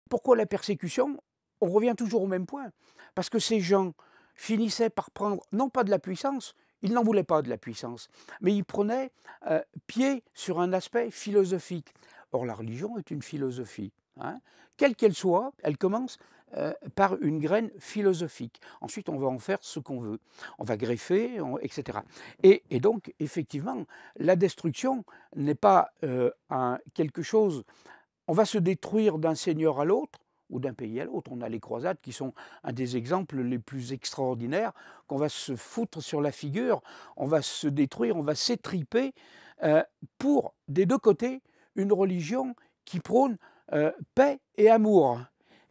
Pourquoi la persécution? On revient toujours au même point. Parce que ces gens finissaient par prendre, non pas de la puissance, ils n'en voulaient pas de la puissance, mais ils prenaient pied sur un aspect philosophique. Or, la religion est une philosophie, hein. Quelle qu'elle soit, elle commence par une graine philosophique. Ensuite, on va en faire ce qu'on veut. On va greffer, etc. Et donc, effectivement, la destruction n'est pas quelque chose. On va se détruire d'un seigneur à l'autre ou d'un pays à l'autre. On a les croisades qui sont un des exemples les plus extraordinaires, qu'on va se foutre sur la figure, on va se détruire, on va s'étriper pour, des deux côtés, une religion qui prône paix et amour.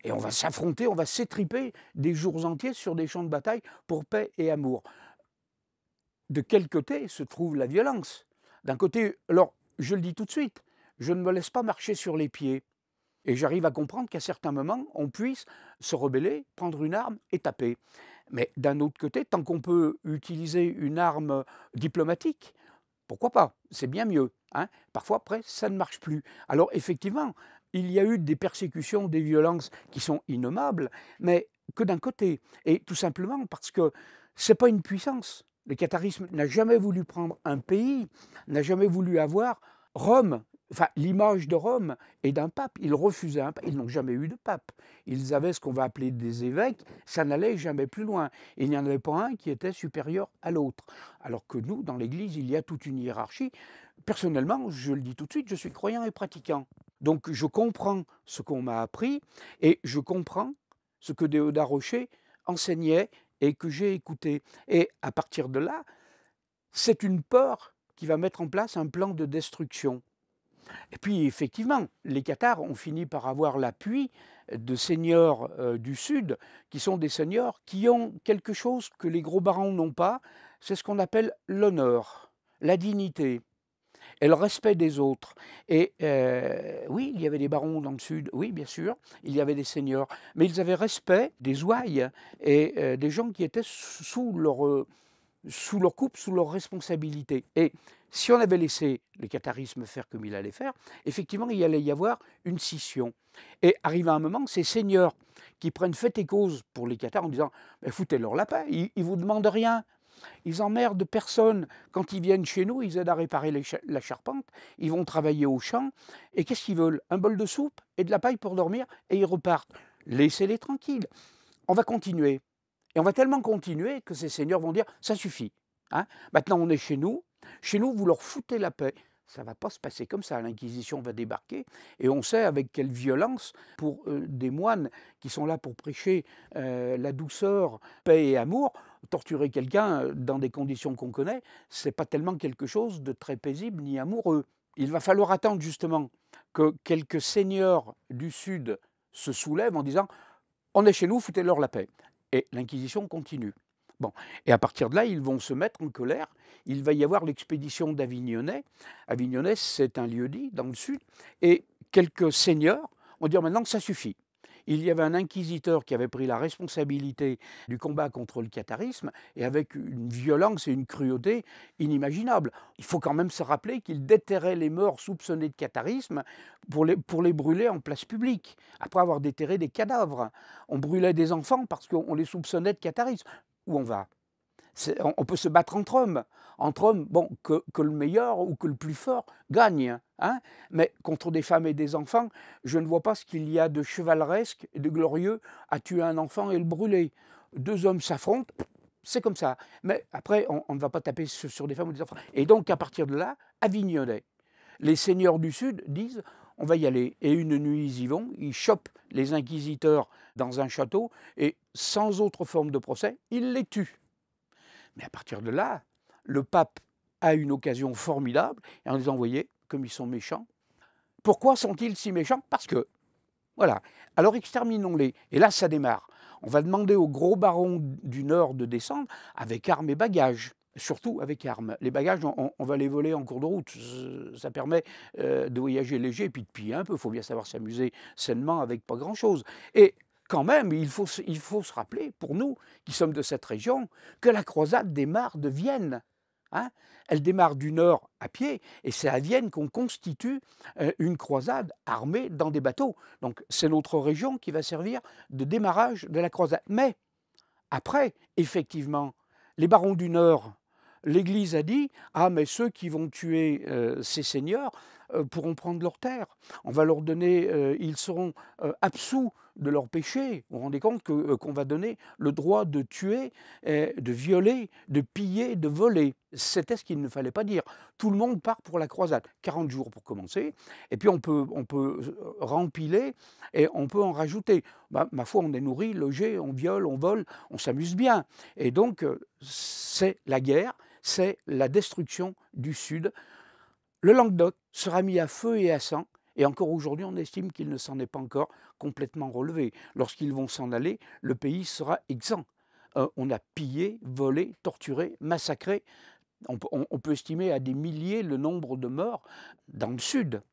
Et on va s'affronter, on va s'étriper des jours entiers sur des champs de bataille pour paix et amour. De quel côté se trouve la violence? D'un côté, alors je le dis tout de suite, je ne me laisse pas marcher sur les pieds. Et j'arrive à comprendre qu'à certains moments, on puisse se rebeller, prendre une arme et taper. Mais d'un autre côté, tant qu'on peut utiliser une arme diplomatique, pourquoi pas? C'est bien mieux, hein. Parfois, après, ça ne marche plus. Alors effectivement, il y a eu des persécutions, des violences qui sont innommables, mais que d'un côté. Et tout simplement parce que ce n'est pas une puissance. Le catharisme n'a jamais voulu prendre un pays, n'a jamais voulu avoir Rome, enfin l'image de Rome et d'un pape. Ils refusaient un pape. Ils n'ont jamais eu de pape. Ils avaient ce qu'on va appeler des évêques, ça n'allait jamais plus loin. Il n'y en avait pas un qui était supérieur à l'autre. Alors que nous, dans l'Église, il y a toute une hiérarchie. Personnellement, je le dis tout de suite, je suis croyant et pratiquant. Donc je comprends ce qu'on m'a appris et je comprends ce que Déodat Rocher enseignait et que j'ai écouté. Et à partir de là, c'est une peur qui va mettre en place un plan de destruction. Et puis effectivement, les Cathares ont fini par avoir l'appui de seigneurs du Sud, qui sont des seigneurs qui ont quelque chose que les gros barons n'ont pas, c'est ce qu'on appelle l'honneur, la dignité et le respect des autres. Et oui, il y avait des barons dans le Sud, oui, bien sûr, il y avait des seigneurs, mais ils avaient respect des ouailles et des gens qui étaient sous leur coupe, sous leur responsabilité. Et si on avait laissé le catharisme faire comme il allait faire, effectivement, il allait y avoir une scission. Et arrive un moment, ces seigneurs qui prennent fait et cause pour les cathares en disant « foutez-leur la paix, ils ne vous demandent rien, ils emmerdent personne. Quand ils viennent chez nous, ils aident à réparer la charpente, ils vont travailler au champ, et qu'est-ce qu'ils veulent? Un bol de soupe et de la paille pour dormir, et ils repartent. Laissez-les tranquilles. On va continuer. Et on va tellement continuer que ces seigneurs vont dire « ça suffit, hein. Maintenant on est chez nous, vous leur foutez la paix ». Ça ne va pas se passer comme ça, l'Inquisition va débarquer, et on sait avec quelle violence, pour des moines qui sont là pour prêcher la douceur, paix et amour, torturer quelqu'un dans des conditions qu'on connaît, ce n'est pas tellement quelque chose de très paisible ni amoureux. Il va falloir attendre justement que quelques seigneurs du Sud se soulèvent en disant « on est chez nous, foutez-leur la paix ». Et l'Inquisition continue. Bon, et à partir de là, ils vont se mettre en colère. Il va y avoir l'expédition d'Avignonnet. Avignonnet, c'est un lieu-dit dans le sud. Et quelques seigneurs vont dire maintenant que ça suffit. Il y avait un inquisiteur qui avait pris la responsabilité du combat contre le catharisme, et avec une violence et une cruauté inimaginables. Il faut quand même se rappeler qu'il déterrait les morts soupçonnés de catharisme pour les brûler en place publique, après avoir déterré des cadavres. On brûlait des enfants parce qu'on les soupçonnait de catharisme. Où on va? On peut se battre entre hommes, bon, que le meilleur ou que le plus fort gagne, hein. Mais contre des femmes et des enfants, je ne vois pas ce qu'il y a de chevaleresque et de glorieux à tuer un enfant et le brûler. Deux hommes s'affrontent, c'est comme ça. Mais après, on ne va pas taper sur des femmes ou des enfants. Et donc, à partir de là, Avignonnet, les seigneurs du Sud disent on va y aller. Et une nuit, ils y vont, ils chopent les inquisiteurs dans un château et sans autre forme de procès, ils les tuent. Mais à partir de là, le pape a une occasion formidable et en disant vous voyez, comme ils sont méchants. Pourquoi sont-ils si méchants? Parce que, voilà. Alors exterminons-les. Et là, ça démarre. On va demander aux gros barons du Nord de descendre avec armes et bagages. Surtout avec armes. Les bagages, on va les voler en cours de route. Ça permet de voyager léger et puis de piller un peu. Il faut bien savoir s'amuser sainement avec pas grand-chose. Et quand même, il faut se rappeler, pour nous qui sommes de cette région, que la croisade démarre de Vienne. hein. Elle démarre du nord à pied et c'est à Vienne qu'on constitue une croisade armée dans des bateaux. Donc c'est notre région qui va servir de démarrage de la croisade. Mais après, effectivement, les barons du Nord, l'Église a dit: «Ah mais ceux qui vont tuer, ces seigneurs, pourront prendre leurs terres. On va leur donner, ils seront, absous de leurs péchés». Vous vous rendez compte que, qu'on va donner le droit de tuer, de violer, de piller, de voler. C'était ce qu'il ne fallait pas dire. Tout le monde part pour la croisade. 40 jours pour commencer et puis on peut rempiler et on peut en rajouter. Bah, ma foi, on est nourri, logé, on viole, on vole, on s'amuse bien et donc c'est la guerre, c'est la destruction du Sud. Le Languedoc sera mis à feu et à sang et encore aujourd'hui, on estime qu'il ne s'en est pas encore complètement relevé. Lorsqu'ils vont s'en aller, le pays sera exempt. On a pillé, volé, torturé, massacré. On peut estimer à des milliers le nombre de morts dans le Sud.